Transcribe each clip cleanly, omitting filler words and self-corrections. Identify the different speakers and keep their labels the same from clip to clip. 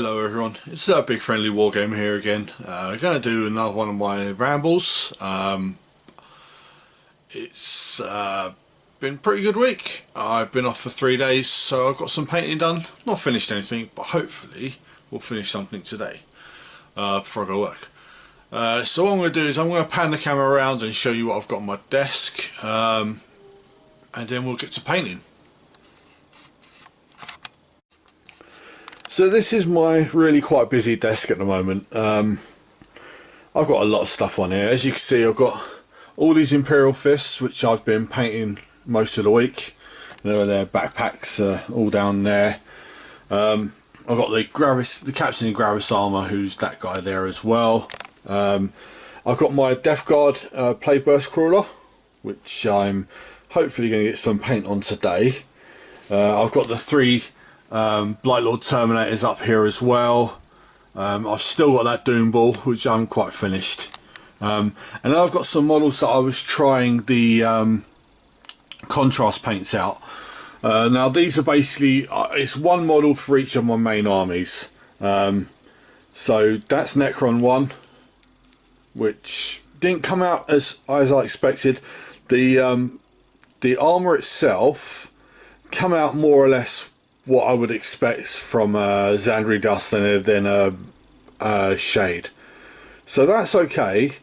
Speaker 1: Hello everyone, it's BigFriendlyWarGamer here again. I'm going to do another one of my rambles. It's been a pretty good week. I've been off for 3 days, so I've got some painting done. Not finished anything, but hopefully we'll finish something today before I go work. So what I'm going to do is I'm going to pan the camera around and show you what I've got on my desk, and then we'll get to painting. So this is my really quite busy desk at the moment. I've got a lot of stuff on here. As you can see, I've got all these Imperial Fists, which I've been painting most of the week. Their backpacks all down there. I've got the Captain in Gravis armour, who's that guy there as well. I've got my Death Guard Plague Burstcrawler, which I'm hopefully going to get some paint on today. I've got the 3 Blight Lord Terminators up here as well. I've still got that Doom Ball, which I'm quite finished. And then I've got some models that I was trying the contrast paints out. Now these are basically, it's one model for each of my main armies. So that's Necron 1, which didn't come out as I expected. The armour itself come out more or less what I would expect from Zandri Dust and then Shade. So that's okay.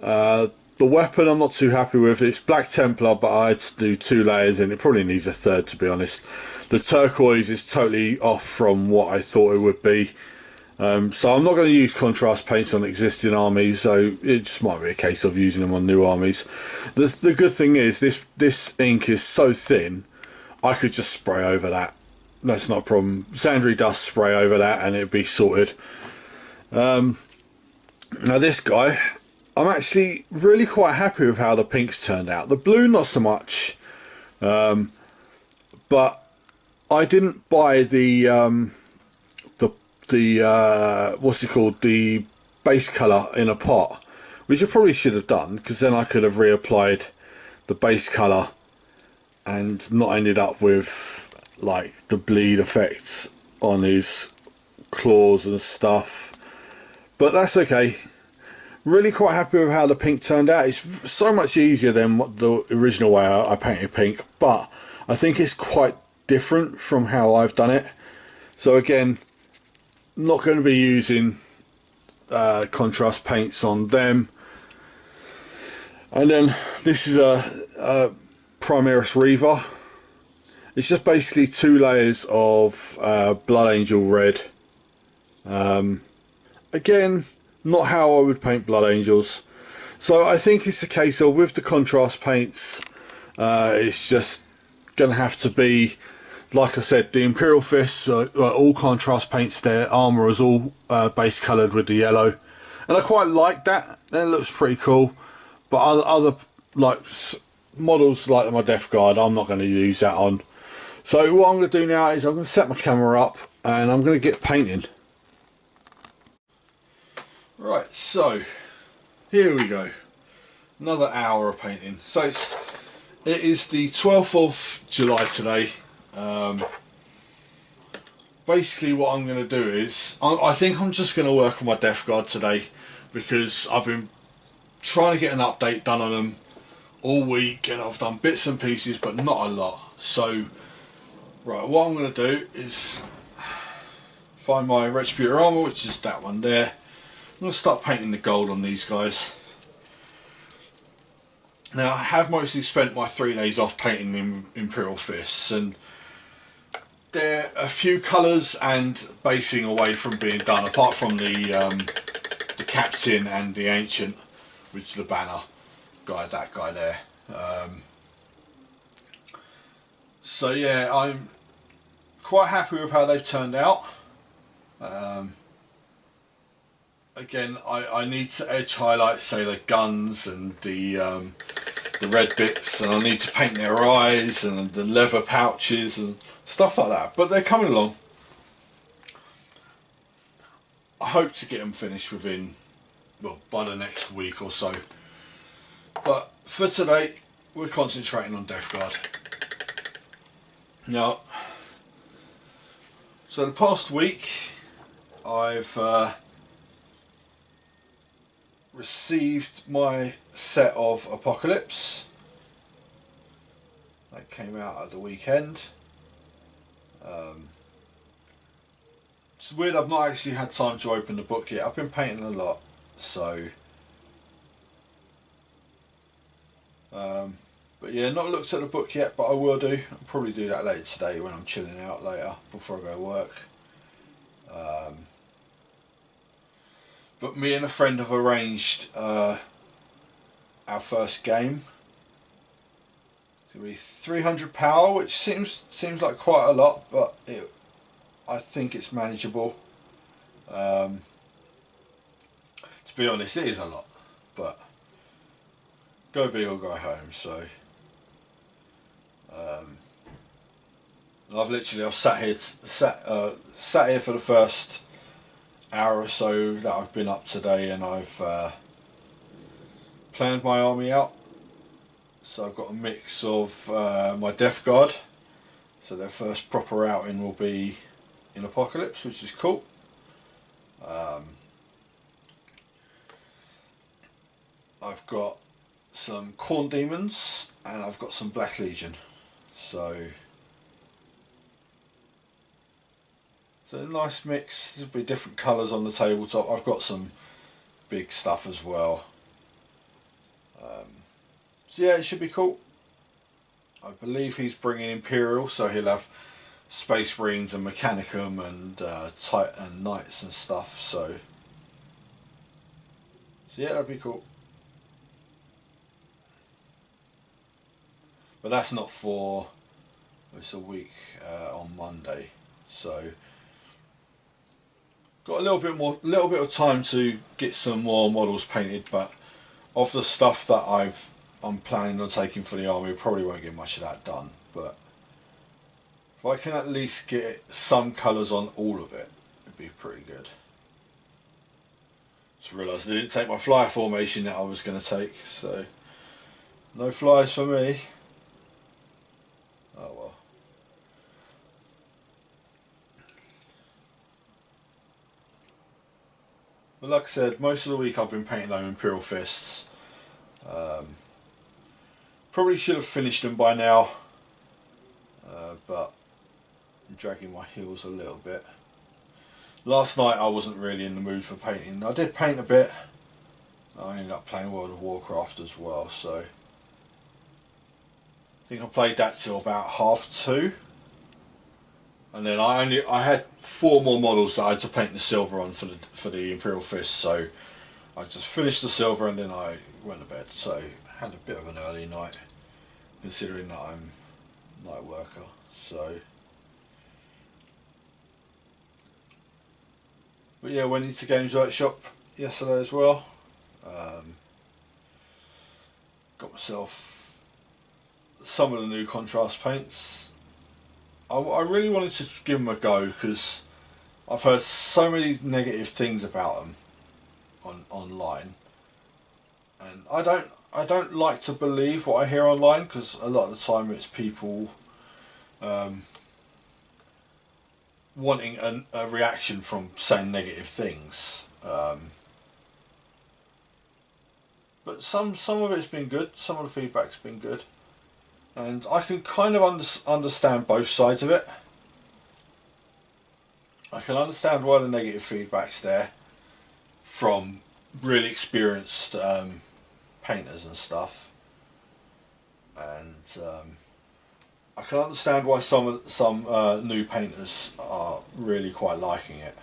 Speaker 1: The weapon I'm not too happy with. It's Black Templar, but I had to do 2 layers and it probably needs a 3rd, to be honest. The turquoise is totally off from what I thought it would be. So I'm not going to use contrast paints on existing armies, so it just might be a case of using them on new armies. The good thing is this ink is so thin, I could just spray over that. That's not a problem. Zandri Dust, spray over that and it'd be sorted. Now this guy, I'm actually really quite happy with how the pinks turned out. The blue not so much, but I didn't buy the what's it called, the base colour in a pot, which I probably should have done, because then I could have reapplied the base colour and not ended up with like the bleed effects on his claws and stuff. But that's okay. Really quite happy with how the pink turned out. It's so much easier than the original way I painted pink, but I think it's quite different from how I've done it. So again, not going to be using contrast paints on them. And then this is a Primaris Reaver. It's just basically 2 layers of Blood Angel Red. Again, not how I would paint Blood Angels. So I think it's a case of, with the contrast paints, it's just going to have to be, like I said, the Imperial Fists are all contrast paints. Their armour is all base coloured with the yellow. And I quite like that. That looks pretty cool. But other like models like my Death Guard, I'm not going to use that on. So what I'm going to do now is I'm going to set my camera up and I'm going to get painting. Right, so here we go. Another hour of painting. So it is the 12th of July today. Basically what I'm going to do is, I think I'm just going to work on my Death Guard today, because I've been trying to get an update done on them all week and I've done bits and pieces but not a lot. So right, what I'm going to do is find my Retributor armour, which is that one there. I'm going to start painting the gold on these guys. Now I have mostly spent my 3 days off painting the Imperial Fists, and there are a few colours and basing away from being done, apart from the Captain and the Ancient, which is the banner guy, that guy there. So yeah, I'm quite happy with how they've turned out. Again, I need to edge highlight, say, the guns and the red bits, and I need to paint their eyes and the leather pouches and stuff like that. But they're coming along. I hope to get them finished within, well, by the next week or so. But for today, we're concentrating on Death Guard. Now, so the past week I've received my set of Apocalypse. That came out at the weekend. It's weird, I've not actually had time to open the book yet. I've been painting a lot, so but yeah, not looked at the book yet, but I will do. I'll probably do that later today when I'm chilling out later before I go to work. But me and a friend have arranged our first game. It's going to be 300 power, which seems like quite a lot, but I think it's manageable. To be honest, it is a lot, but go big or go home. So I've sat here for the first hour or so that I've been up today, and I've planned my army out. So I've got a mix of my Death Guard, so their first proper outing will be in Apocalypse, which is cool. I've got some Corn Demons and I've got some Black Legion, so a nice mix. There'll be different colours on the tabletop. I've got some big stuff as well. So yeah, it should be cool. I believe he's bringing Imperial, so he'll have Space Marines and Mechanicum and and Knights and stuff. So yeah, that'd be cool. But that's not for. It's a week on Monday, so got a little bit of time to get some more models painted. But of the stuff that I'm planning on taking for the army, probably won't get much of that done, but if I can at least get some colours on all of it, it'd be pretty good. Just realised I didn't take my flyer formation that I was going to take, so no flyers for me. Oh well. But like I said, most of the week I've been painting those Imperial Fists. Probably should have finished them by now, but I'm dragging my heels a little bit. Last night I wasn't really in the mood for painting. I did paint a bit. I ended up playing World of Warcraft as well, so I think I played that till about 2:30, and then I had 4 more models that I had to paint the silver on for the Imperial Fist, so I just finished the silver and then I went to bed. So had a bit of an early night, considering that I'm a night worker. So, but yeah, went into Games Workshop yesterday as well. Got myself some of the new contrast paints. I really wanted to give them a go because I've heard so many negative things about them online, and I don't like to believe what I hear online, because a lot of the time it's people wanting a reaction from saying negative things. But some of it's been good, some of the feedback's been good, and I can kind of understand both sides of it. I can understand why the negative feedback's there from really experienced painters and stuff, and I can understand why some new painters are really quite liking it,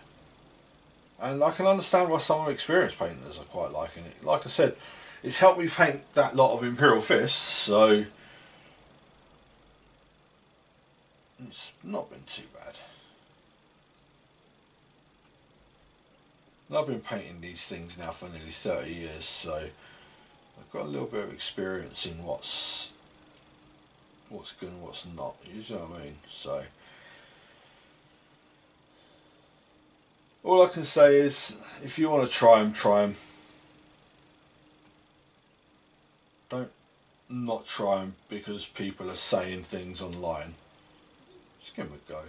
Speaker 1: and I can understand why some experienced painters are quite liking it. Like I said, it's helped me paint that lot of Imperial Fists, so it's not been too bad. And I've been painting these things now for nearly 30 years, so I've got a little bit of experience in what's good and what's not, you know what I mean? So all I can say is, if you want to try them, try them. Don't not try them because people are saying things online. Just give them a go.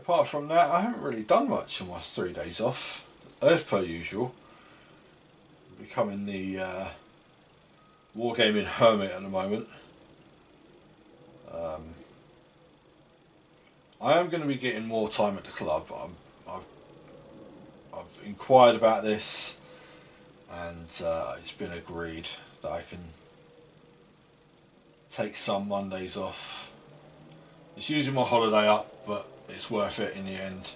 Speaker 1: apart from that, I haven't really done much on my 3 days off, as per usual. Becoming the Wargaming hermit at the moment. I am going to be getting more time at the club. I've inquired about this, and it's been agreed that I can take some Mondays off. It's using my holiday up, but it's worth it in the end.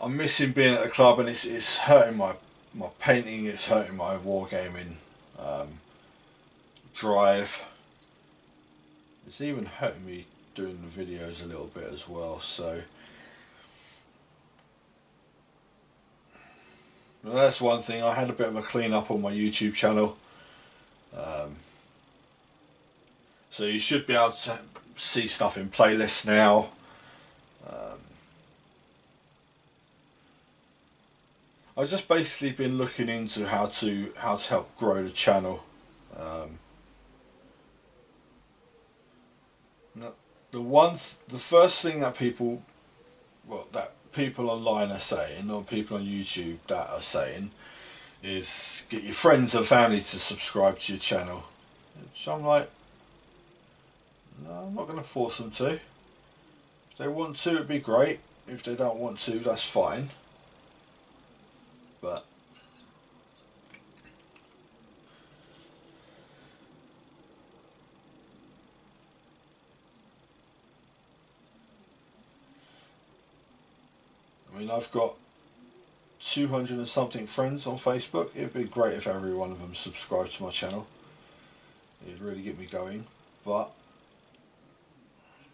Speaker 1: I'm missing being at the club, and it's hurting my painting, it's hurting my wargaming drive. It's even hurting me doing the videos a little bit as well, so well, that's one thing. I had a bit of a clean up on my YouTube channel, so you should be able to see stuff in playlists now. I've just basically been looking into how to help grow the channel. The first thing that people online are saying, or people on YouTube that are saying, is get your friends and family to subscribe to your channel. Which I'm like, no, I'm not going to force them to. If they want to, it'd be great. If they don't want to, that's fine. But I mean, I've got 200 and something friends on Facebook. It'd be great if every one of them subscribed to my channel. It'd really get me going, but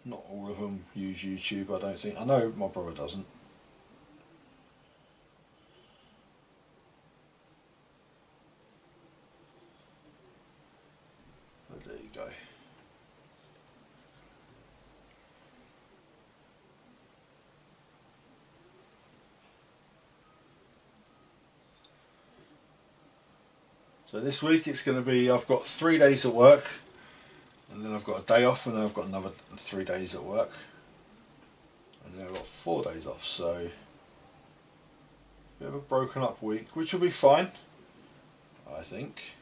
Speaker 1: not all of them use YouTube, I don't think. I know my brother doesn't. But there you go. So this week it's going to be, I've got 3 days at work, and then I've got a day off, and then I've got another 3 days at work, and then I've got 4 days off, so a bit of a broken up week, which will be fine, I think.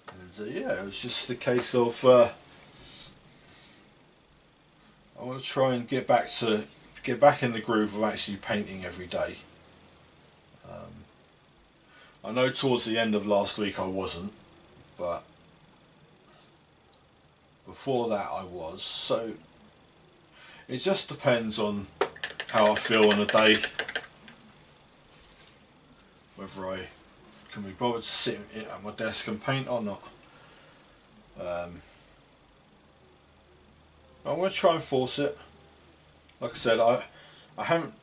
Speaker 1: And yeah, it was just a case of I want to try and get back in the groove of actually painting every day. I know towards the end of last week I wasn't, but before that I was, so it just depends on how I feel on a day, whether I can be bothered to sit at my desk and paint or not. I'm going to try and force it. Like I said, I haven't,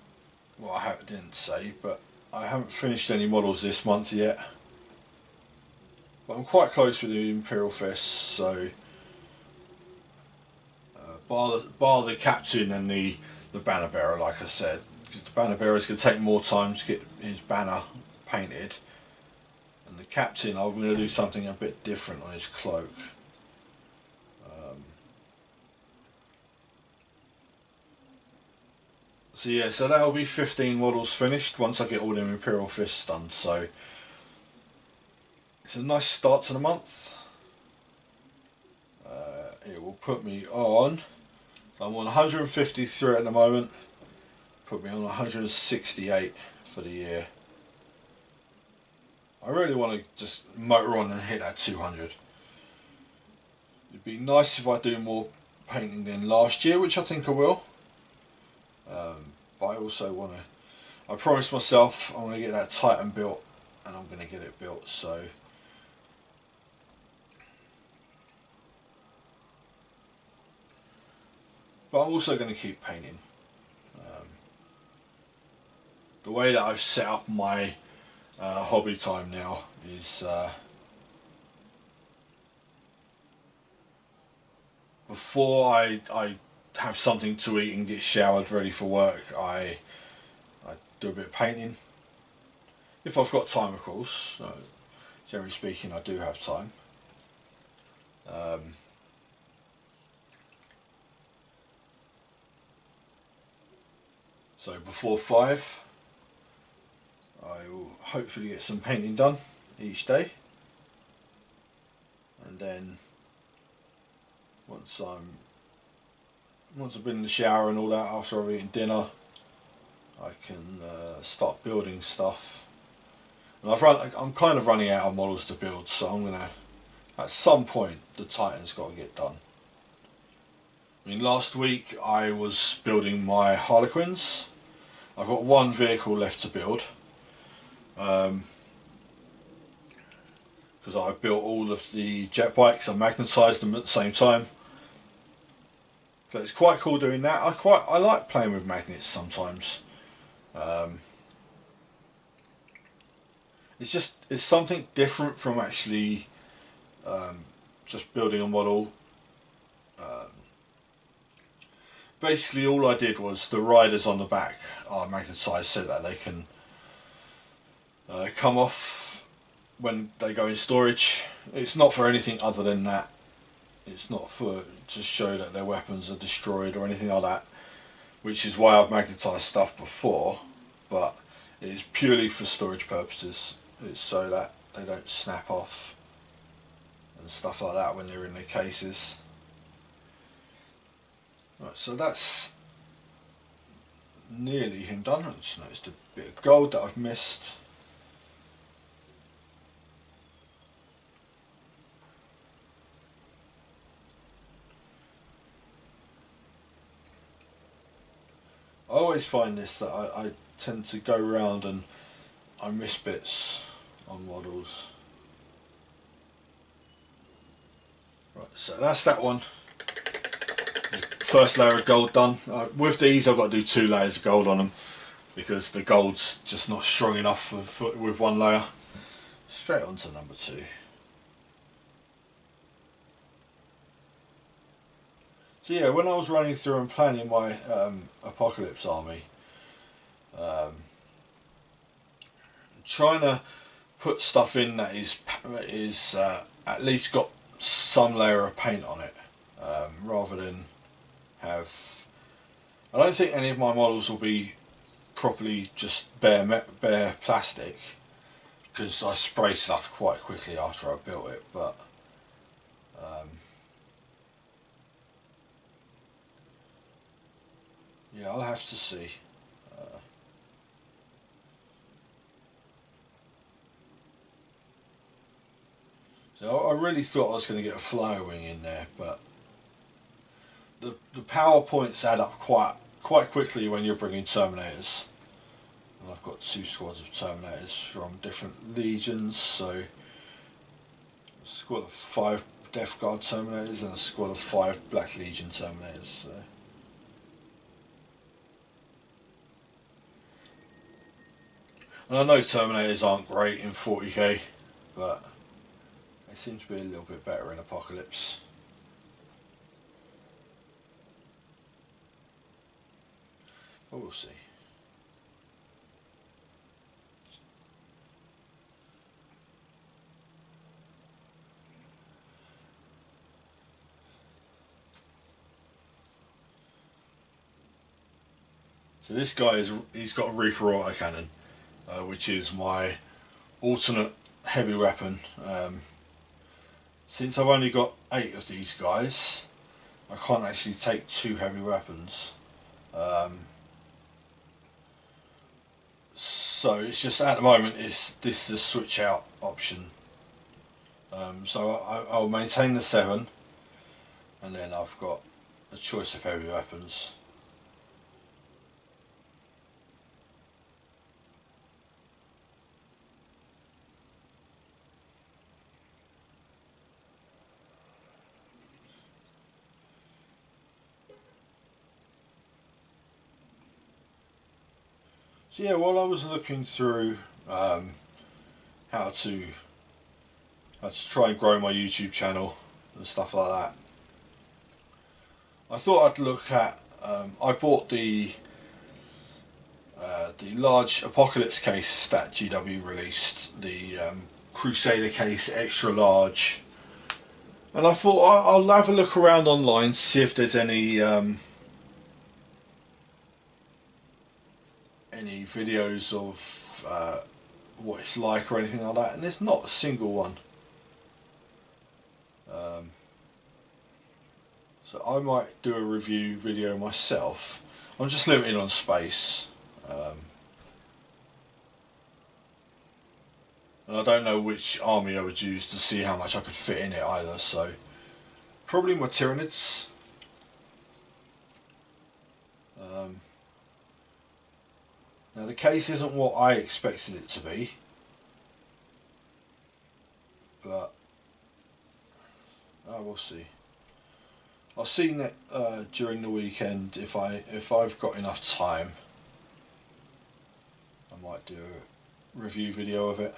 Speaker 1: well, didn't say, but I haven't finished any models this month yet. But I'm quite close with the Imperial Fists, so bar the captain and the banner bearer, like I said, because the banner bearer is going to take more time to get his banner painted, and the captain, I'm going to do something a bit different on his cloak. So yeah, so that'll be 15 models finished once I get all them Imperial Fists done, so it's a nice start to the month. It will put me on, I'm on 153 at the moment, put me on 168 for the year. I really want to just motor on and hit that 200. It'd be nice if I do more painting than last year, which I think I will. But I also want to, I promised myself I'm going to get that Titan built, and I'm going to get it built, so but I'm also going to keep painting. The way that I've set up my hobby time now is before I have something to eat and get showered ready for work, I do a bit of painting. If I've got time, of course. Generally speaking, I do have time. So before 5, I will hopefully get some painting done each day, and then once I've been in the shower and all that, after I've eaten dinner, I can start building stuff. And I'm kind of running out of models to build, so I'm gonna, at some point, the Titan's got to get done. I mean, last week I was building my Harlequins. I've got one vehicle left to build, because I built all of the jet bikes and magnetised them at the same time. So it's quite cool doing that. I like playing with magnets sometimes. It's something different from actually just building a model. Basically all I did was the riders on the back are magnetised so that they can come off when they go in storage. It's not for anything other than that. It's not for to show that their weapons are destroyed or anything like that, which is why I've magnetised stuff before, but it is purely for storage purposes. It's so that they don't snap off and stuff like that when they're in their cases. Right, so that's nearly him done. I just noticed a bit of gold that I've missed. I always find this, that I tend to go around and I miss bits on models. Right, so that's that one. First layer of gold done. With these I've got to do 2 layers of gold on them because the gold's just not strong enough with one layer. Straight on to number 2. So yeah, when I was running through and planning my Apocalypse army, trying to put stuff in that is at least got some layer of paint on it, rather than have... I don't think any of my models will be properly just bare plastic, because I spray stuff quite quickly after I built it, but yeah, I'll have to see. So I really thought I was going to get a flyer wing in there, but the power points add up quite quickly when you're bringing Terminators. And I've got 2 squads of Terminators from different legions, so a squad of 5 Death Guard Terminators and a squad of 5 Black Legion Terminators. So. And I know Terminators aren't great in 40k, but they seem to be a little bit better in Apocalypse. But we'll see. So this guy he's got a Reaper autocannon, which is my alternate heavy weapon. Since I've only got 8 of these guys, I can't actually take 2 heavy weapons. So it's just at the moment this is a switch out option. So I'll maintain the 7, and then I've got a choice of heavy weapons. So yeah, while I was looking through how to try and grow my YouTube channel and stuff like that, I thought I'd look at, I bought the large Apocalypse case that GW released, the Crusader case extra large, and I thought I'll have a look around online, see if there's any videos of what it's like or anything like that, and there's not a single one. So I might do a review video myself. I'm just limited on space, and I don't know which army I would use to see how much I could fit in it either, so probably my Tyranids. Now the case isn't what I expected it to be, but we'll see. I'll see during the weekend if I've got enough time. I might do a review video of it.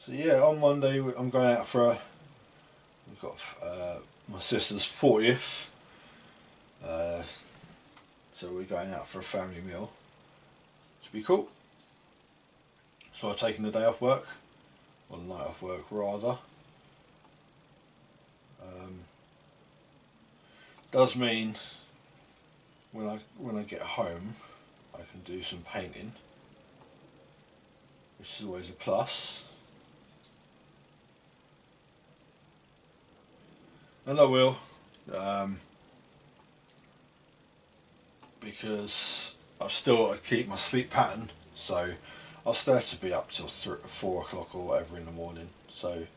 Speaker 1: So yeah, on Monday I'm going out for we've got my sister's 40th, so we're going out for a family meal. Should be cool. So I've taken the day off work, or the night off work rather. Does mean when I get home I can do some painting, which is always a plus. And I will, because I've still got to keep my sleep pattern, so I'll still have to be up till 4 o'clock or whatever in the morning. So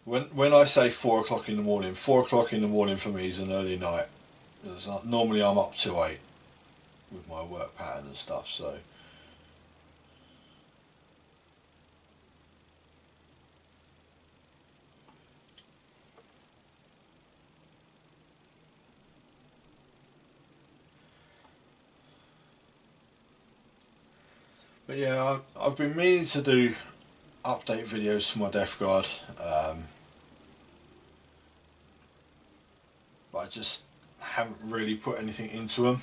Speaker 1: when I say 4 o'clock in the morning, 4 o'clock in the morning for me is an early night. Normally I'm up till 8 with my work pattern and stuff, so but yeah, I've been meaning to do update videos for my Death Guard, but I just haven't really put anything into them.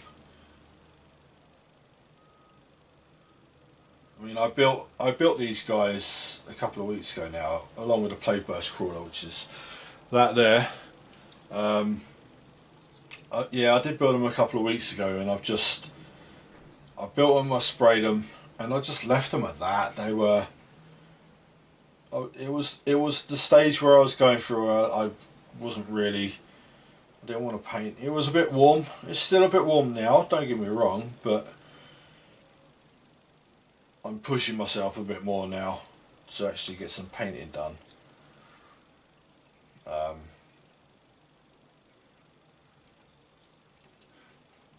Speaker 1: I mean, I built these guys a couple of weeks ago now, along with the Plague Burstcrawler, which is that there. Yeah, I did build them a couple of weeks ago, and I built them, I sprayed them, and I just left them at that. They were, it was the stage where I was going through. I wasn't really, I didn't want to paint. It was a bit warm. It's still a bit warm now. Don't get me wrong, but I'm pushing myself a bit more now to actually get some painting done.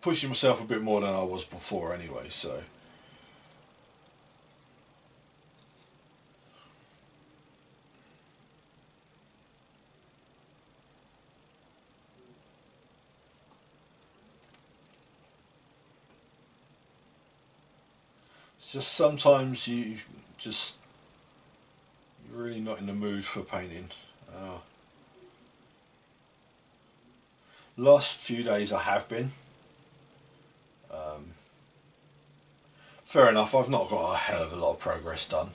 Speaker 1: Pushing myself a bit more than I was before anyway, so it's just sometimes you're really not in the mood for painting. Last few days I have been. Fair enough, I've not got a hell of a lot of progress done.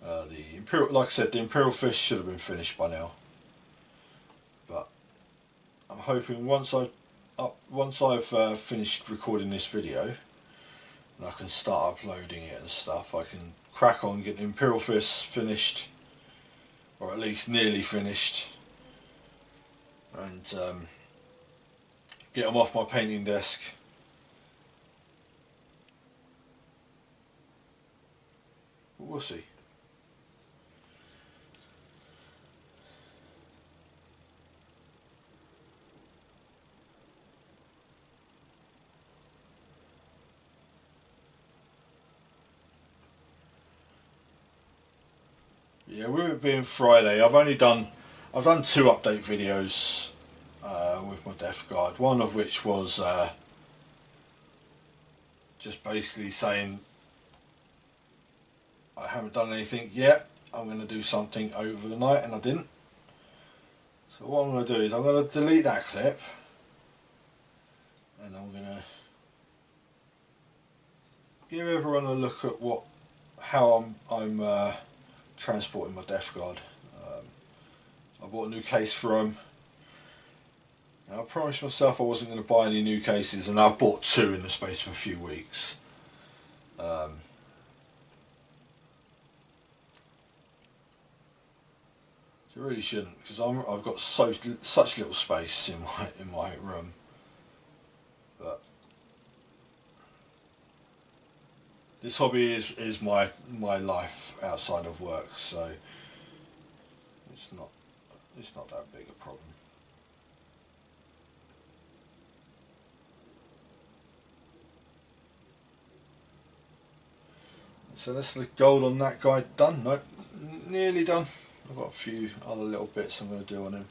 Speaker 1: The Imperial, like I said, the Imperial Fists should have been finished by now. But I'm hoping once I've finished recording this video and I can start uploading it and stuff, I can crack on, get the Imperial Fists finished, or at least nearly finished, and get them off my painting desk. We'll see. Yeah, with it being Friday, I've done 2 update videos with my Death Guard. One of which was just basically saying I haven't done anything yet. I'm going to do something over the night, and I didn't. So what I'm going to do is I'm going to delete that clip, and I'm going to give everyone a look at how I'm transporting my Death Guard. I bought a new case for them. Now, I promised myself I wasn't going to buy any new cases, and I've bought 2 in the space of a few weeks. So I really shouldn't, because I've got such little space in my room. But this hobby is my life outside of work, so it's not that big a problem. So that's the gold on that guy done. Nope, nearly done. I've got a few other little bits I'm going to do on him.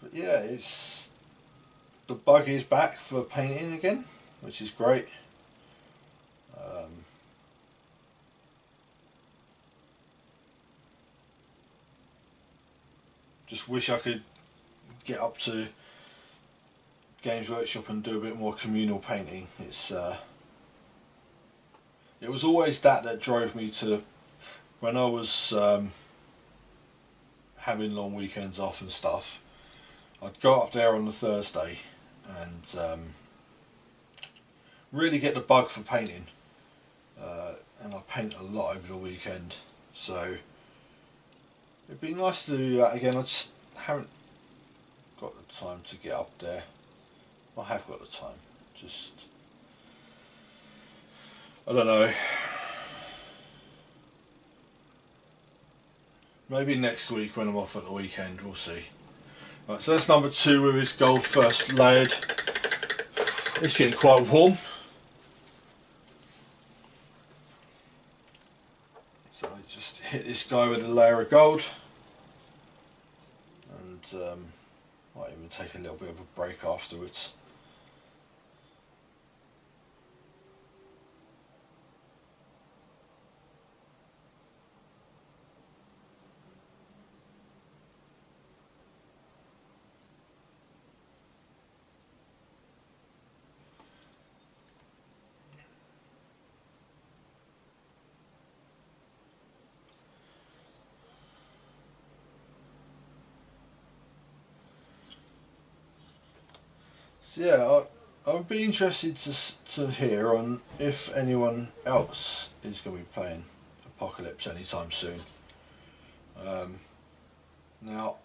Speaker 1: But yeah, the bug is back for painting again, which is great. Just wish I could get up to Games Workshop and do a bit more communal painting. It was always that drove me to, when I was having long weekends off and stuff, I'd go up there on the Thursday and really get the bug for painting, and I paint a lot over the weekend, so it'd be nice to do that again. I just haven't got the time to get up there. I have got the time, just I don't know, maybe next week when I'm off at the weekend, we'll see. Right, so that's number 2 with his gold first layered. It's getting quite warm. So I just hit this guy with a layer of gold, and might even take a little bit of a break afterwards. So yeah, I'd be interested to hear on if anyone else is going to be playing Apocalypse anytime soon. Now,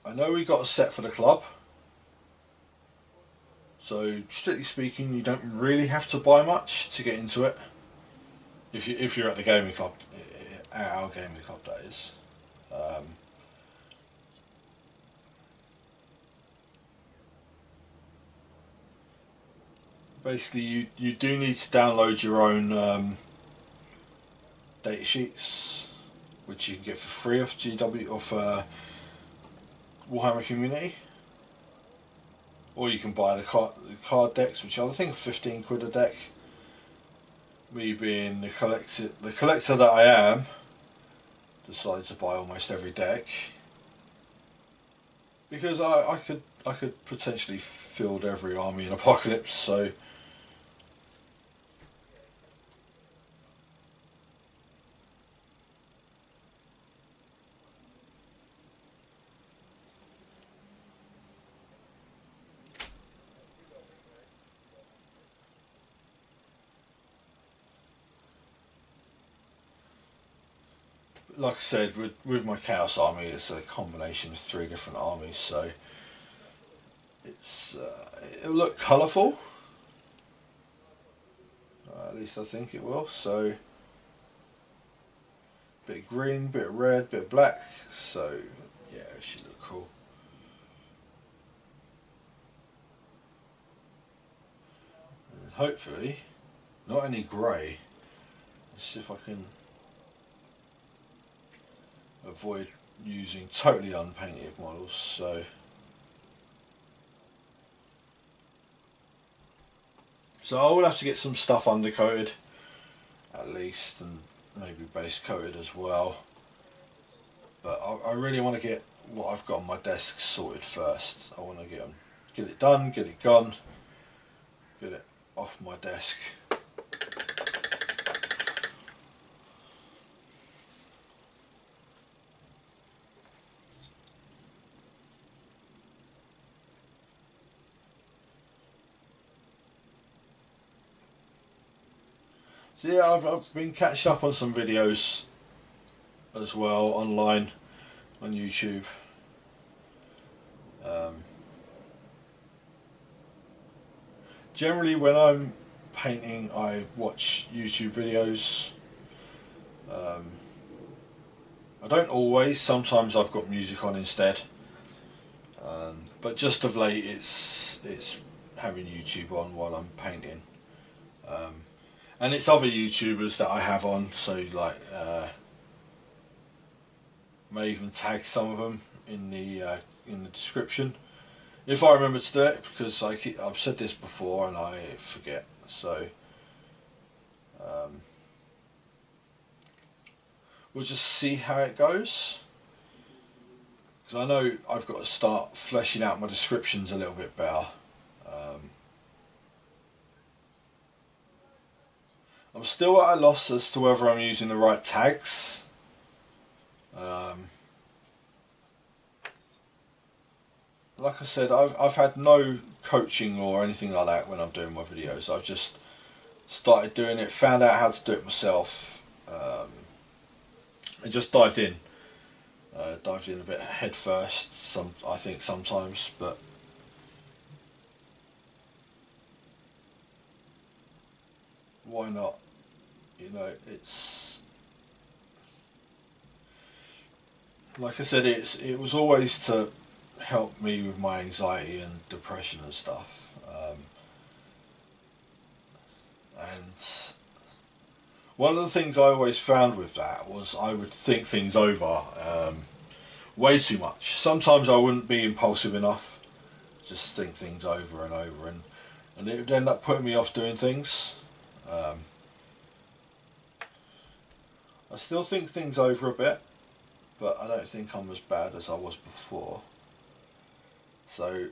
Speaker 1: I know we got a set for the club, so strictly speaking, you don't really have to buy much to get into it. If you're at the gaming club, at our gaming club, that is. Basically, you do need to download your own data sheets, which you can get for free off Warhammer Community, or you can buy the card decks, which I think are 15 quid a deck. Me being the collector that I am, decided to buy almost every deck because I could potentially field every army in Apocalypse. So like I said, with my Chaos army, it's a combination of 3 different armies, so it'll look colourful, least I think it will. So bit of green, bit of red, bit of black, so yeah, it should look cool. And hopefully not any grey. Let's see if I can avoid using totally unpainted models. So I will have to get some stuff undercoated at least, and maybe base coated as well, but I really want to get what I've got on my desk sorted first. I want to get it done, get it gone, get it off my desk. So yeah, I've been catching up on some videos as well online on YouTube. Generally when I'm painting I watch YouTube videos. I don't always, sometimes I've got music on instead, but just of late it's having YouTube on while I'm painting. And it's other YouTubers that I have on, so like may even tag some of them in the description if I remember to do it, because I've said this before and I forget. So we'll just see how it goes, because I know I've got to start fleshing out my descriptions a little bit better. I'm still at a loss as to whether I'm using the right tags. Like I said, I've had no coaching or anything like that when I'm doing my videos. I've just started doing it, found out how to do it myself, and just dived in. Dived in a bit head first, I think sometimes, but why not? You know, it's like I said, it was always to help me with my anxiety and depression and stuff, and one of the things I always found with that was I would think things over way too much. Sometimes I wouldn't be impulsive enough, just think things over and over, and it would end up putting me off doing things. I still think things over a bit, but I don't think I'm as bad as I was before. So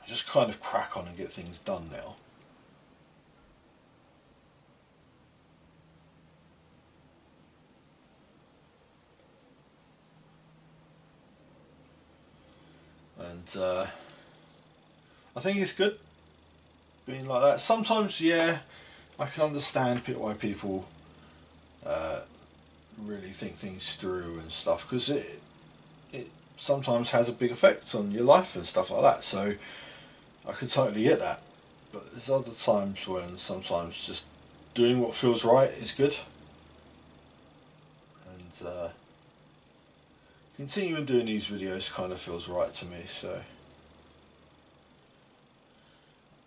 Speaker 1: I just kind of crack on and get things done now. And I think it's good being like that. Sometimes, yeah, I can understand why people really think things through and stuff, because it sometimes has a big effect on your life and stuff like that, so I can totally get that. But there's other times when sometimes just doing what feels right is good, and continuing doing these videos kind of feels right to me, so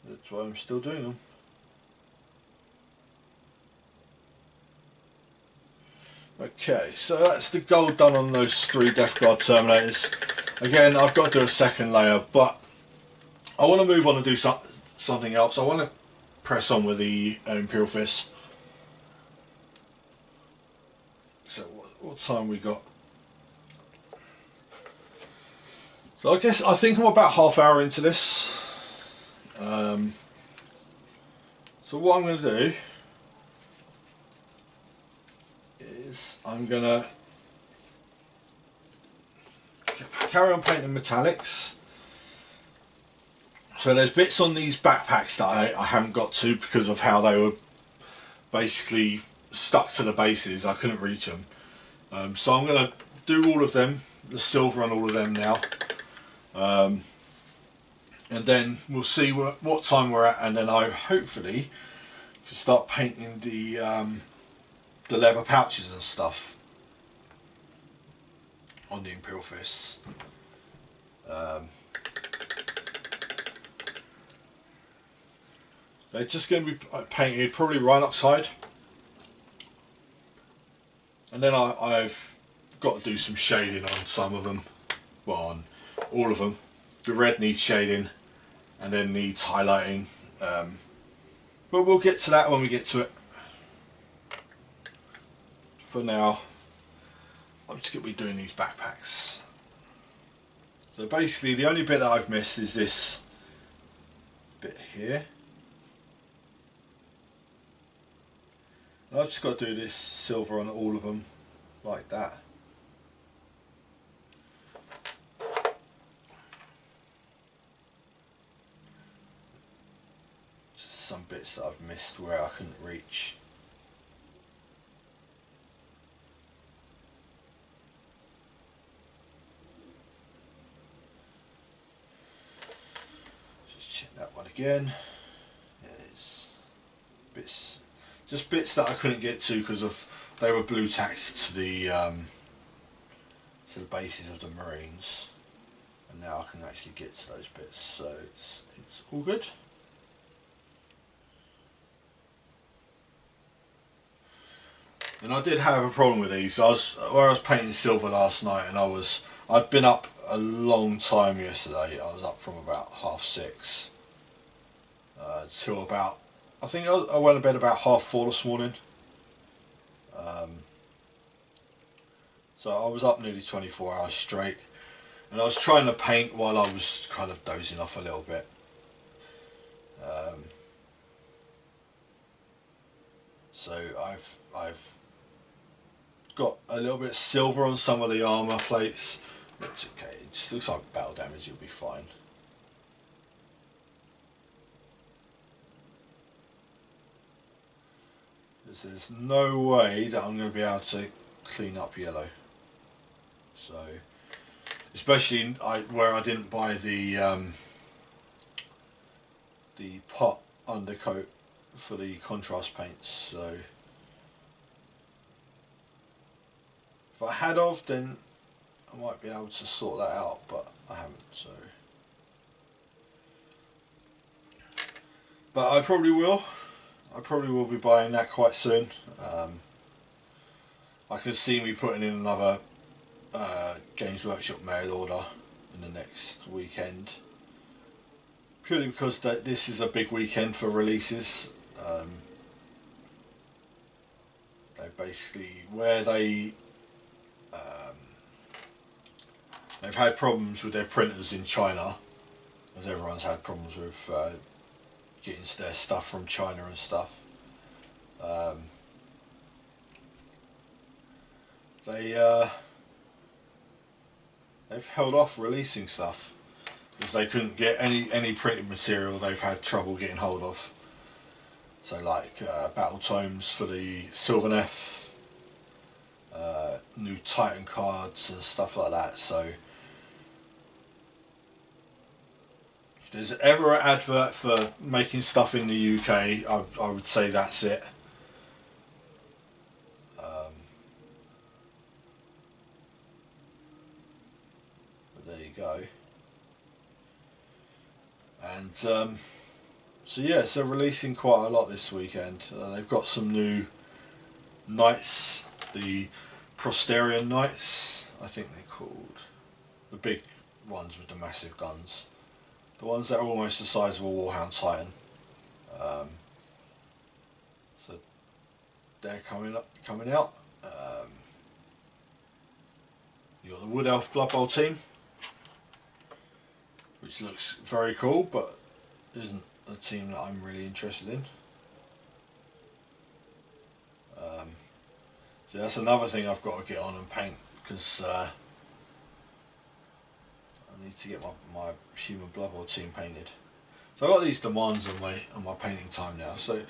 Speaker 1: that's why I'm still doing them. Okay, so that's the gold done on those 3 Death Guard Terminators. Again, I've got to do a second layer, but I want to move on and do something else. I want to press on with the Imperial Fists. So what time we got? So I think I'm about half hour into this. So what I'm going to do is I'm going to carry on painting metallics. So there's bits on these backpacks that I haven't got to because of how they were basically stuck to the bases. I couldn't reach them. So I'm going to do all of them, the silver on all of them now. and then we'll see what time we're at, and then I hopefully can start painting the leather pouches and stuff on the Imperial Fists. They're just going to be painted probably Rhinox hide, and then I've got to do some shading on some of them, well, on all of them. The red needs shading and then needs highlighting, but we'll get to that when we get to it. For now, I'm just going to be doing these backpacks. So basically the only bit that I've missed is this bit here. And I've just got to do this silver on all of them, like that. Just some bits that I've missed where I couldn't reach. Just check that one again. There's bits. Just bits that I couldn't get to because of they were blue tacked to the bases of the Marines, and now I can actually get to those bits, so it's all good. And I did have a problem with these. I was painting silver last night, and I'd been up a long time yesterday. I was up from about 6:30 till about, I think I went to bed about 4:30 this morning. So I was up nearly 24 hours straight, and I was trying to paint while I was kind of dozing off a little bit. So I've got a little bit of silver on some of the armour plates. It's okay, it just looks like battle damage, you'll be fine. There's no way that I'm going to be able to clean up yellow. So, especially where I didn't buy the pot undercoat for the contrast paints. So, if I had of, then I might be able to sort that out, but I haven't. So, but I probably will. I probably will be buying that quite soon. I can see me putting in another Games Workshop mail order in the next weekend, purely because this is a big weekend for releases. They basically, where they've had problems with their printers in China, as everyone's had problems with getting their stuff from China and stuff. They've held off releasing stuff because they couldn't get any printed material. They've had trouble getting hold of. So like battle tomes for the Sylvaneth, new Titan cards and stuff like that. So if there's ever an advert for making stuff in the UK, I would say that's it. But there you go. And so yeah, so releasing quite a lot this weekend. They've got some new knights, the Prosterian Knights, I think they're called. The big ones with the massive guns. The ones that are almost the size of a Warhound Titan. So they're coming out. You got the Wood Elf Blood Bowl team, which looks very cool, but isn't a team that I'm really interested in. So that's another thing I've got to get on and paint, because I need to get my Human Blood Bowl team painted. So I've got these demands on my painting time now, so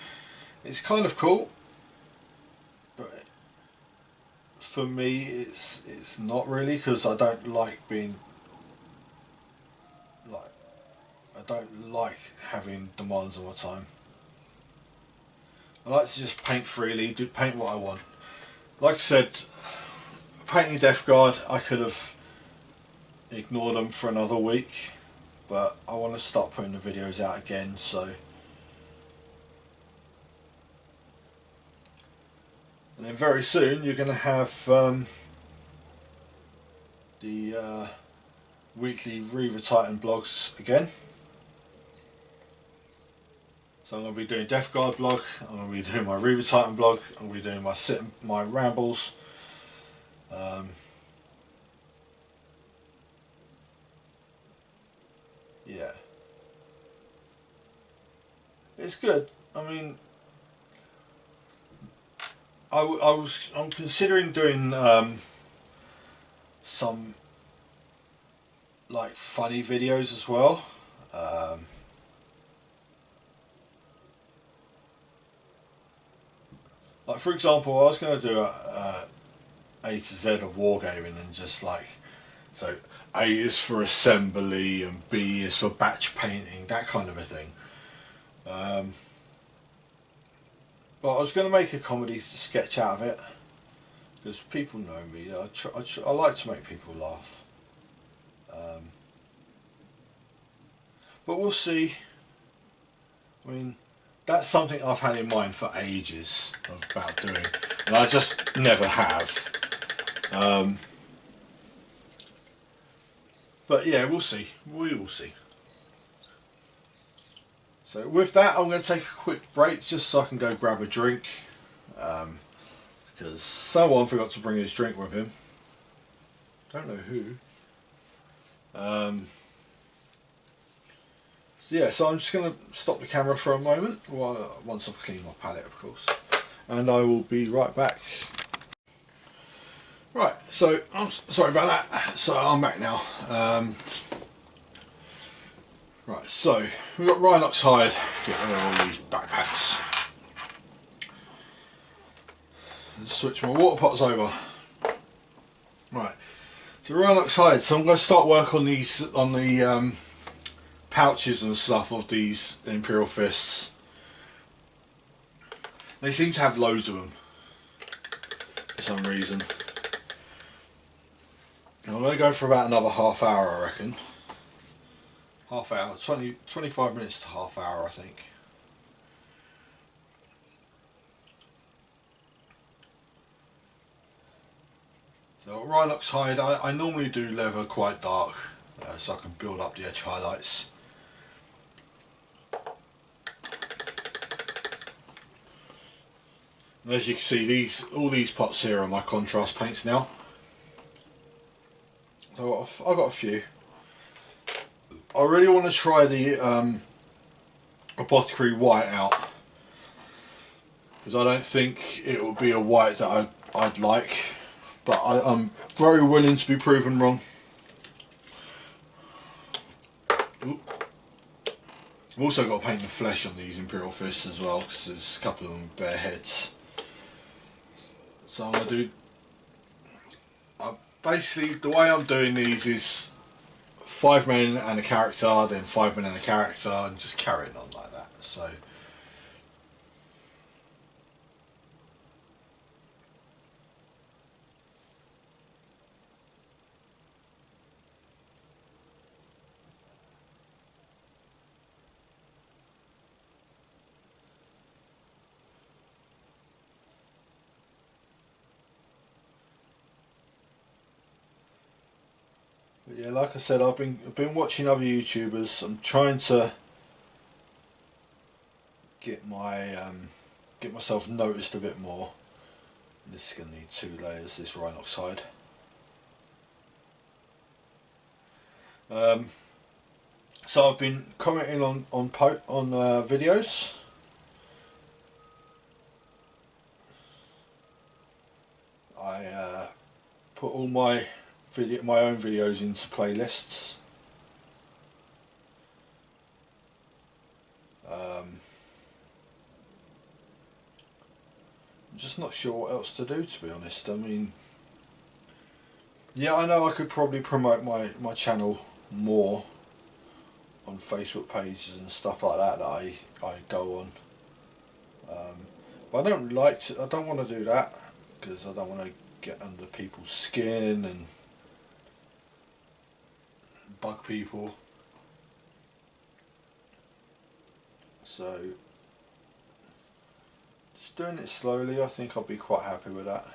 Speaker 1: it's kind of cool, but for me it's not really, because I don't like being like, I don't like having demands on my time. I like to just paint freely, paint what I want. Like I said, painting Death Guard, I could have ignored them for another week, but I want to start putting the videos out again, so. And then very soon you're going to have the weekly Reaver Titan blogs again. So I'm going to be doing Death Guard blog, I'm going to be doing my Reaver Titan blog, I'm going to be doing my rambles. Yeah, it's good. I mean, I'm considering doing some like funny videos as well. Like for example, I was going to do A to Z of Wargaming, and just like, so A is for assembly and B is for batch painting, that kind of a thing. But I was going to make a comedy sketch out of it, because people know me. I like to make people laugh. But we'll see. I mean, that's something I've had in mind for ages about doing, and I just never have. But yeah, we'll see. We will see. So with that, I'm going to take a quick break just so I can go grab a drink, because someone forgot to bring his drink with him. Don't know who. So yeah, so I'm just going to stop the camera for a moment, once I've cleaned my palette, of course, and I will be right back. Right, so I'm sorry about that. So I'm back now. Right, so we've got Rhinox hide. Get rid of all these backpacks. Let's switch my water pots over. Right, so Rhinox hide. So I'm going to start work on these, on the pouches and stuff of these Imperial Fists. They seem to have loads of them for some reason. I'm going to go for about another half hour, I reckon. Half hour, 25 minutes to half hour, I think. So Rhinox hide, I normally do leather quite dark, so I can build up the edge highlights. And as you can see, all these pots here are my contrast paints now. So I've got a few. I really want to try the Apothecary white out, because I don't think it will be a white that I'd like, but I'm very willing to be proven wrong. Ooh. I've also got to paint the flesh on these Imperial Fists as well, because there's a couple of them bare heads. So I'm going to do, basically the way I'm doing these is 5 men and a character, then 5 men and a character, and just carrying on like that. So yeah, like I said, I've been watching other YouTubers. I'm trying to get myself noticed a bit more. This is going to need 2 layers, this Rhinox hide. So I've been commenting on videos. I put all my own videos into playlists. I'm just not sure what else to do, to be honest. I mean, yeah, I know I could probably promote my channel more on Facebook pages and stuff like that I go on. But I don't like to. I don't want to do that because I don't want to get under people's skin and bug people. So just doing it slowly, I think I'll be quite happy with that.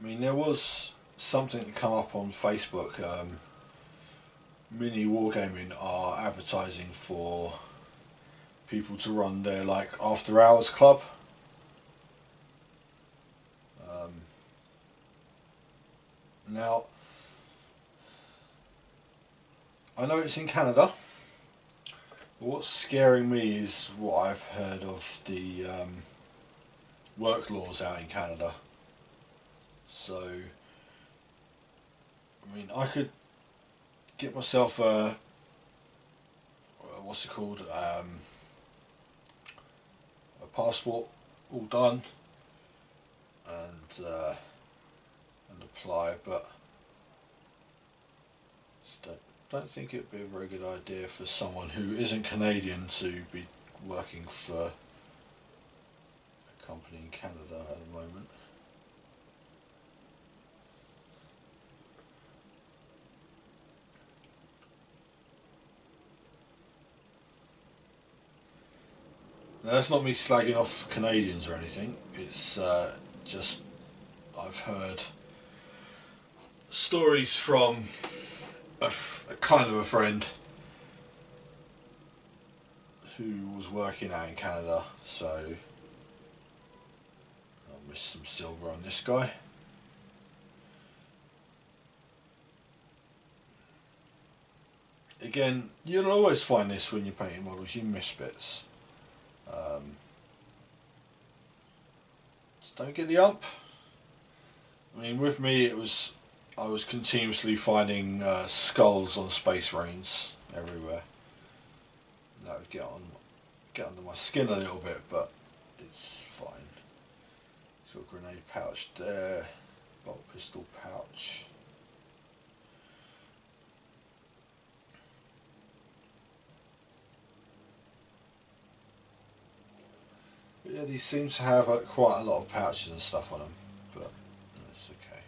Speaker 1: I mean, there was something to come up on Facebook. Miniwargaming are advertising for people to run their like after hours club. Now, I know it's in Canada. What's scaring me is what I've heard of the work laws out in Canada. So, I mean, I could get myself a, what's it called, a passport all done and apply, but don't think it'd be a very good idea for someone who isn't Canadian to be working for a company in Canada at the moment. Now, that's not me slagging off Canadians or anything, it's just I've heard stories from a kind of a friend who was working out in Canada, so I'll miss some silver on this guy. Again, you'll always find this when you're painting models, you miss bits. Just don't get the ump. I mean, with me I was continuously finding skulls on space marines everywhere. And that would get under my skin a little bit, but it's fine. It's got a grenade pouch there, bolt pistol pouch. But yeah, these seem to have quite a lot of pouches and stuff on them, but that's okay.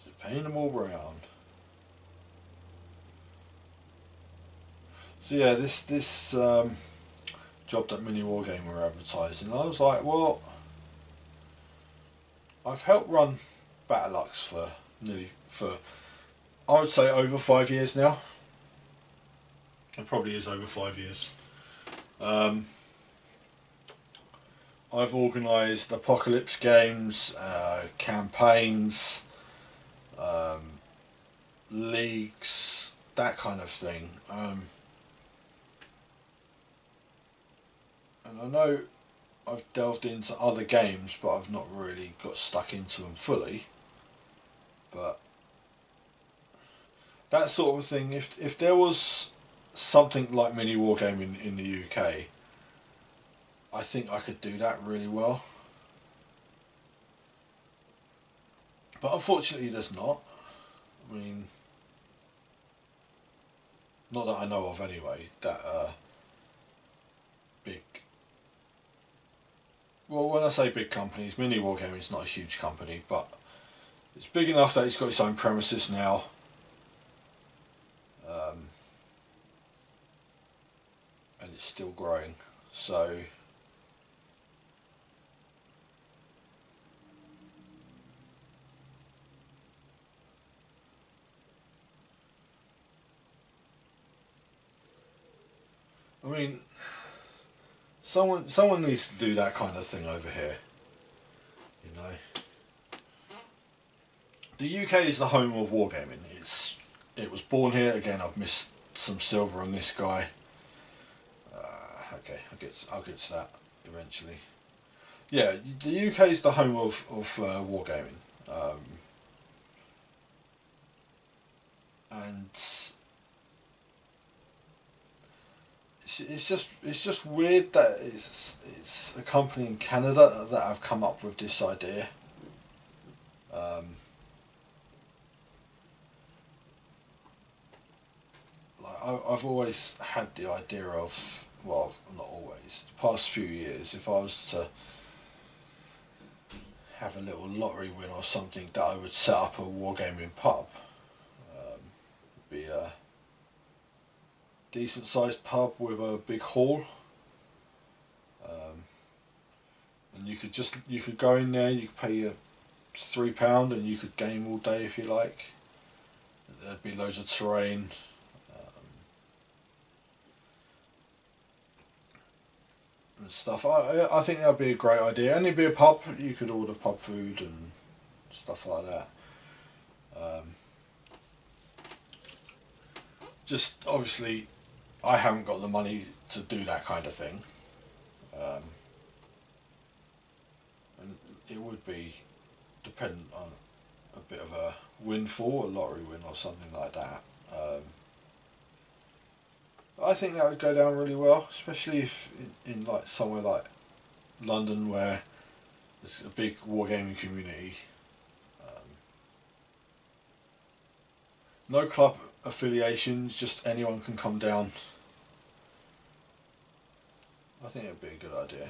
Speaker 1: Just paint them all brown. So yeah, this job that Miniwargamer were advertising, I was like, well, I've helped run Battlelux for I would say over 5 years now. It probably is over 5 years. I've organised apocalypse games, campaigns, leagues, that kind of thing. And I know I've delved into other games, but I've not really got stuck into them fully. But that sort of thing, if there was something like Miniwargaming in the UK, I think I could do that really well. But unfortunately there's not. I mean, not that I know of anyway, that big... Well, when I say big companies, Miniwargaming is not a huge company, but it's big enough that it's got its own premises now. And it's still growing, so I mean, someone needs to do that kind of thing over here, you know. The UK is the home of wargaming. It was born here. Again, I've missed some silver on this guy. Okay, I'll get to that eventually. yeah, the UK is the home of wargaming, and it's just weird that it's a company in Canada that have come up with this idea. Like I've always had the idea of, well, not always, the past few years, if I was to have a little lottery win or something, that I would set up a wargaming pub. It'd be a decent sized pub with a big hall, and you could go in there, you could pay your £3 and you could game all day if you like. There'd be loads of terrain, and stuff. I think that'd be a great idea, and it'd be a pub. You could order pub food and stuff like that. Just obviously, I haven't got the money to do that kind of thing, and it would be dependent on a bit of a windfall, a lottery win or something like that. I think that would go down really well, especially if in like somewhere like London where there's a big wargaming community. No club affiliations, just anyone can come down. I think it would be a good idea.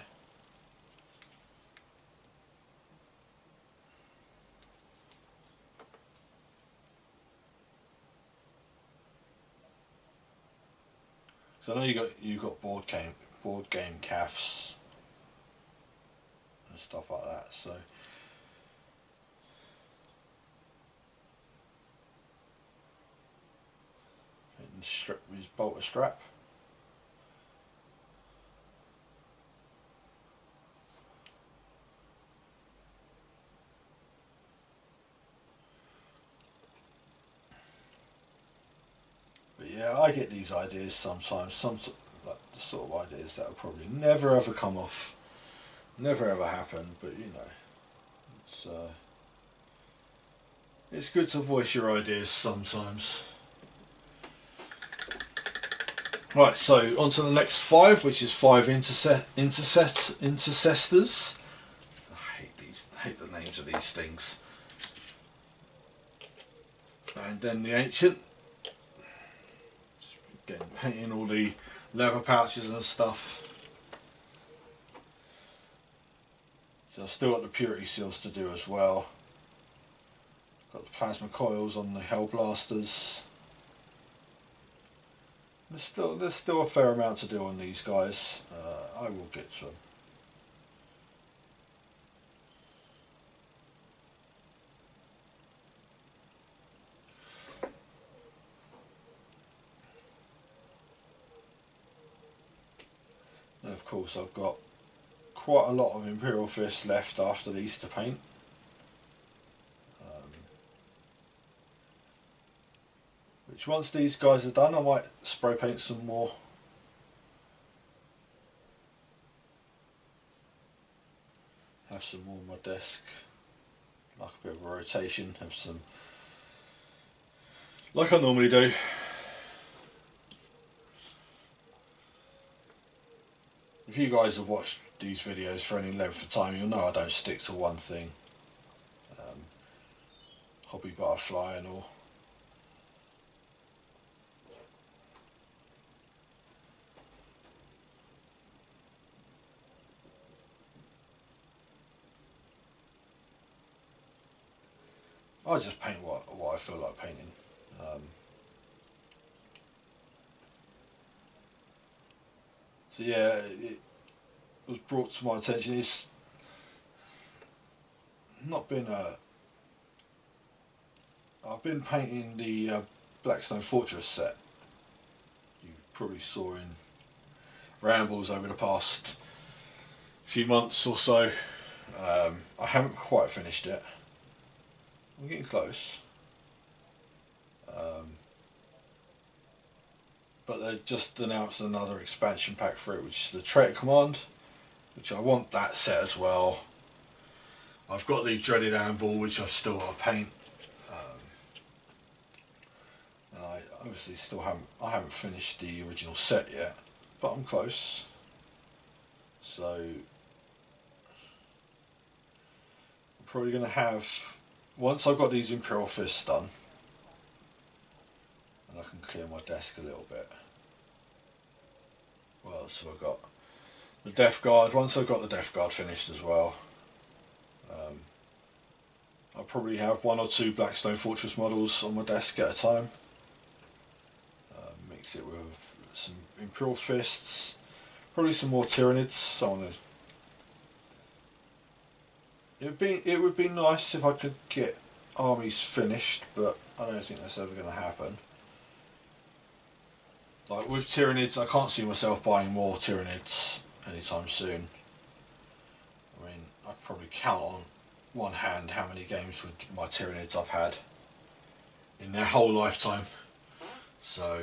Speaker 1: So I know you got board game cafes and stuff like that. So use bolt a strap. But yeah, I get these ideas sometimes. Some like the sort of ideas that will probably never ever come off, never ever happen. But you know, it's good to voice your ideas sometimes. Right, so on to the next 5, which is 5 intercessors. I hate the names of these things. And then the ancient. Again, painting all the leather pouches and stuff. So I've still got the purity seals to do as well. Got the plasma coils on the Hellblasters. There's still a fair amount to do on these guys. I will get to them. And of course I've got quite a lot of Imperial Fists left after these to paint. Which once these guys are done I might spray paint some more. Have some more on my desk. Like a bit of a rotation, have some, like I normally do. If you guys have watched these videos for any length of time, you'll know I don't stick to one thing. Hobby butterfly and all. I just paint what I feel like painting. So yeah, it was brought to my attention. It's not been a. I've been painting the Blackstone Fortress set. You probably saw in Rambles over the past few months or so. I haven't quite finished it. I'm getting close. But they just announced another expansion pack for it, which is the Traitor Command. which I want that set as well. I've got the dreaded anvil, which I've still got to paint, and I obviously still haven't finished the original set yet, but I'm close. So I'm probably going to have, once I've got these Imperial Fists done, and I can clear my desk a little bit. What else have I got? The Death Guard. Once I've got the Death Guard finished as well, I'll probably have 1 or 2 Blackstone Fortress models on my desk at a time. Mix it with some Imperial Fists, probably some more Tyranids. It would be nice if I could get armies finished, but I don't think that's ever going to happen. Like with Tyranids, I can't see myself buying more Tyranids anytime soon. I mean, I could probably count on one hand how many games with my Tyranids I've had in their whole lifetime. So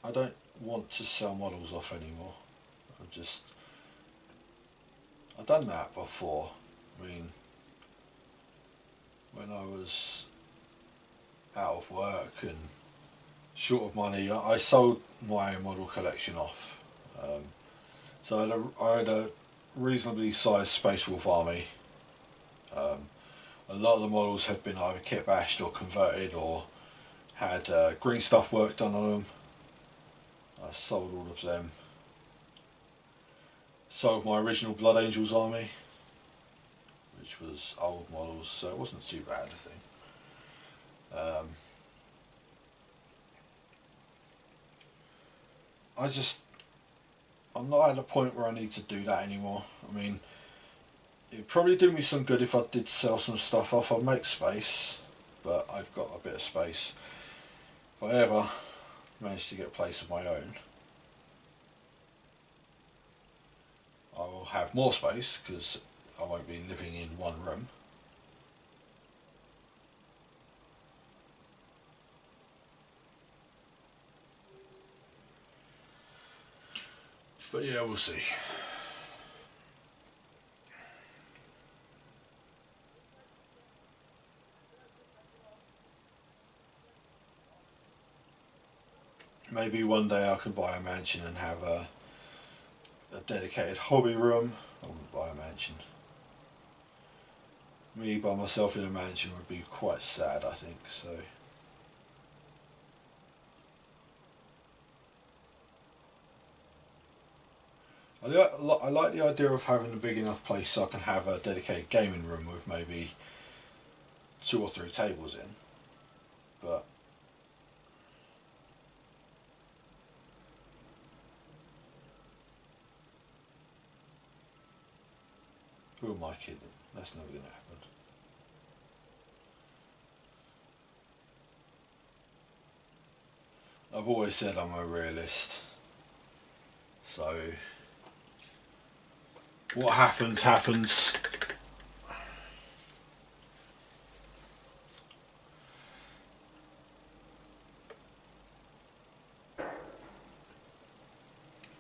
Speaker 1: I don't want to sell models off anymore. I've done that before. I mean, when I was out of work and short of money, I sold my model collection off. So I had a reasonably sized Space Wolf army. A lot of the models had been either kit bashed or converted, or had green stuff work done on them. I sold all of them. Sold my original Blood Angels army, which was old models, so it wasn't too bad, I think. I'm not at a point where I need to do that anymore. I mean, it'd probably do me some good if I did sell some stuff off. I'd make space, but I've got a bit of space. If I ever manage to get a place of my own, I will have more space because I won't be living in one room. But yeah, we'll see. Maybe one day I could buy a mansion and have a dedicated hobby room. I wouldn't buy a mansion. Me by myself in a mansion would be quite sad, I think, so. I like the idea of having a big enough place so I can have a dedicated gaming room with maybe 2 or 3 tables in, but who am I kidding? That's never going to happen. I've always said I'm a realist, so what happens, happens.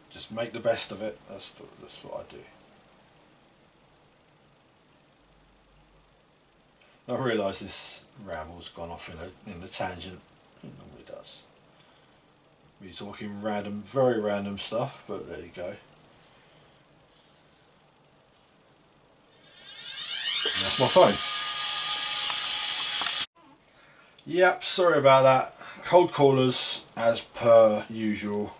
Speaker 1: Just make the best of it. That's what I do. I realise this ramble's gone off in a tangent. It normally does. We're talking random, very random stuff, but there you go. And that's my phone. Yep, sorry about that. Cold callers as per usual.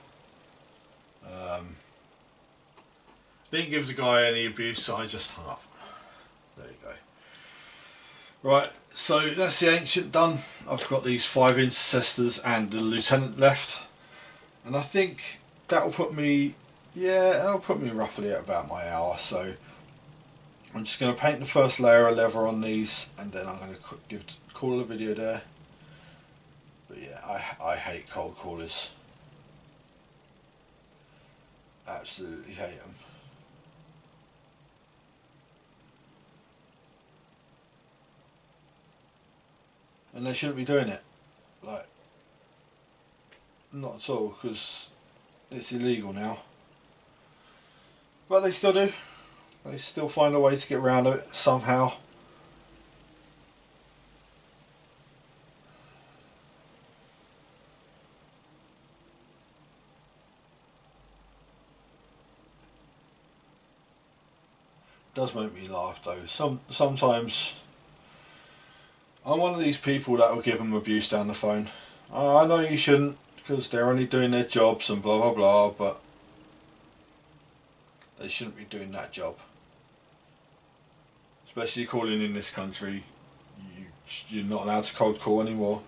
Speaker 1: Didn't give the guy any abuse, so I just hung up. There you go. Right, so that's the Ancient done. I've got these 5 Intercessors and the Lieutenant left. And I think that'll put me, yeah, that'll put me roughly at about my hour. So I'm just going to paint the first layer of leather on these, and then I'm going to call the video there. But But yeah, I hate cold callers. Absolutely hate them. And they shouldn't be doing it. Like, not at all, because it's illegal now. But they still do. They still find a way to get around it somehow. Does make me laugh though. Sometimes I'm one of these people that will give them abuse down the phone. I know you shouldn't, because they're only doing their jobs and blah blah blah, but they shouldn't be doing that job. Especially calling in this country, you're not allowed to cold call anymore.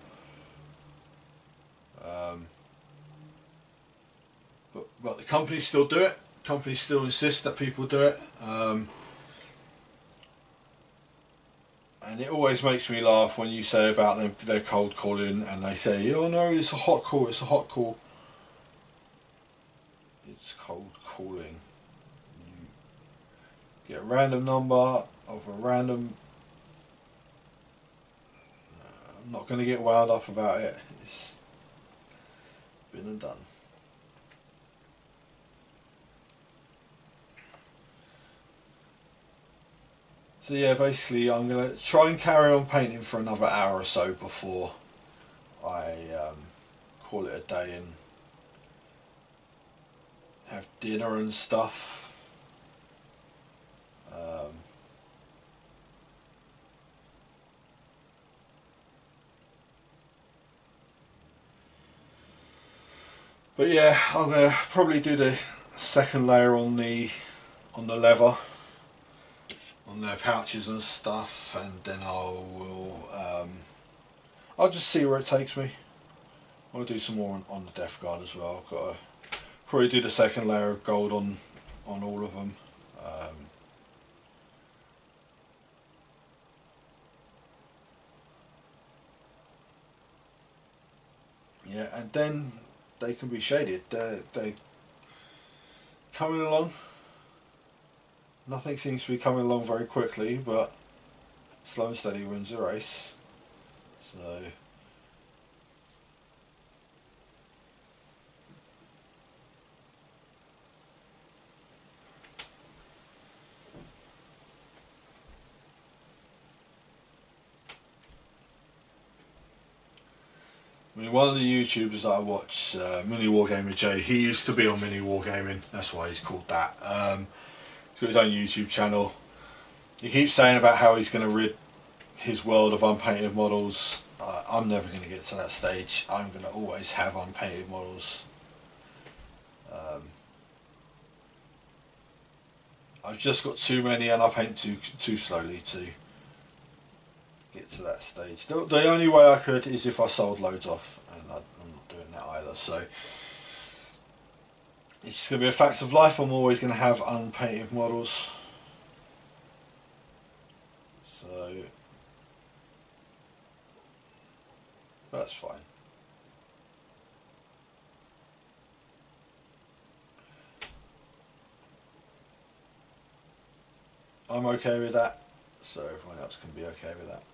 Speaker 1: But the companies still do it. Companies still insist that people do it. And it always makes me laugh when you say about them, they're cold calling and they say, oh no, it's a hot call, it's a hot call. It's cold calling. You get a random number of a random... I'm not going to get wound up about it. It's been and done. So yeah, basically I'm going to try and carry on painting for another hour or so before I call it a day and have dinner and stuff. But yeah, I'm going to probably do the second layer on the leather, on their pouches and stuff, and then I'll just see where it takes me. I'll do some more on the Death Guard as well. I've got to probably do the second layer of gold on all of them. Yeah, and then they can be shaded. They're coming along. Nothing seems to be coming along very quickly, but slow and steady wins the race. So I mean, one of the YouTubers that I watch, Miniwargamer Jay, he used to be on Miniwargaming, that's why he's called that. He's got his own YouTube channel. He keeps saying about how he's going to rid his world of unpainted models. I'm never going to get to that stage. I'm going to always have unpainted models. I've just got too many and I paint too slowly to get to that stage. The only way I could is if I sold loads off, and I'm not doing that either. So it's just going to be a fact of life. I'm always going to have unpainted models. So that's fine. I'm okay with that, so everyone else can be okay with that.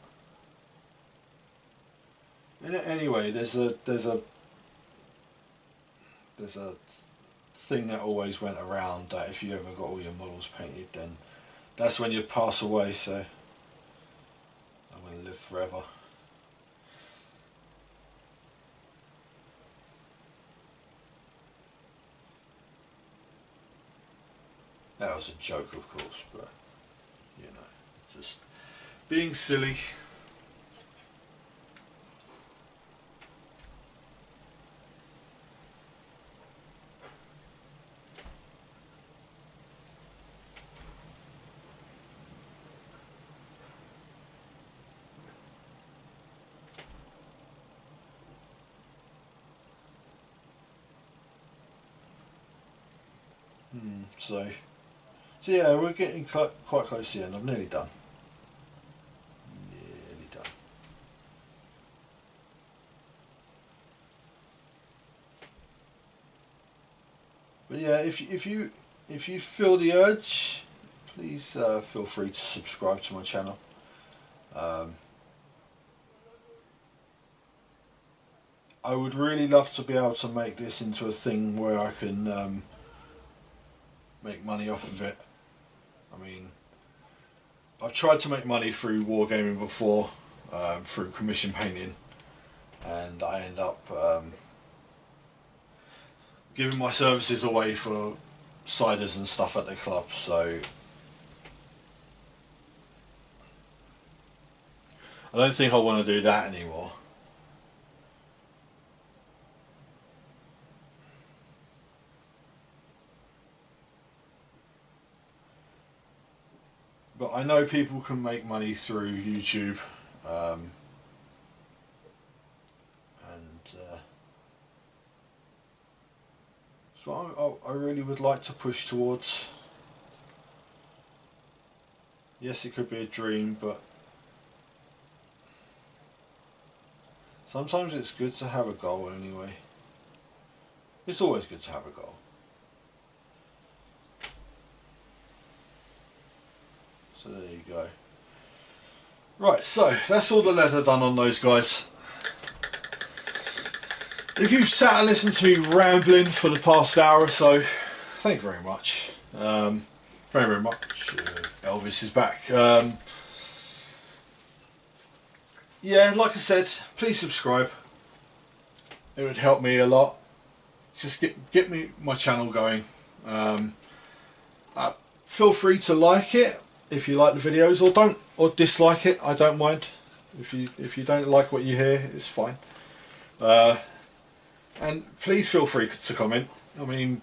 Speaker 1: Anyway, there's a thing that always went around that if you ever got all your models painted, then that's when you pass away. So I'm going to live forever. That was a joke, of course, but you know, just being silly. So yeah, we're getting quite close to the end. I'm nearly done. Nearly done. But yeah, if you feel the urge, please feel free to subscribe to my channel. I would really love to be able to make this into a thing where I can make money off of it. I mean, I've tried to make money through wargaming before, through commission painting, and I end up giving my services away for ciders and stuff at the club, so I don't think I want to do that anymore. But I know people can make money through YouTube, so I really would like to push towards. Yes, it could be a dream, but sometimes it's good to have a goal anyway. It's always good to have a goal. So there you go. Right, so that's all the leather done on those guys. If you've sat and listened to me rambling for the past hour or so, thank you very much. Very much. Elvis is back. Yeah, like I said, please subscribe. It would help me a lot. Just get me my channel going. Feel free to like it if you like the videos, or don't, or dislike it. I don't mind. If you don't like what you hear, it's fine. And please feel free to comment. I mean,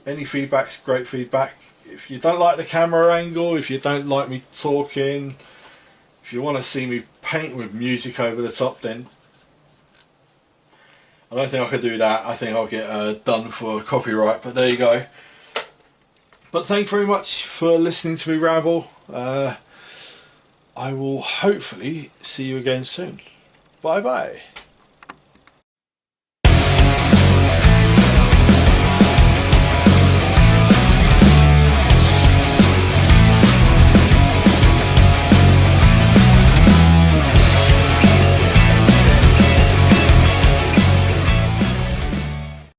Speaker 1: any feedback's great feedback. If you don't like the camera angle, if you don't like me talking, if you want to see me paint with music over the top, then I don't think I could do that. I think I'll get done for copyright, but there you go. But thank you very much for listening to me ramble. I will hopefully see you again soon. Bye bye.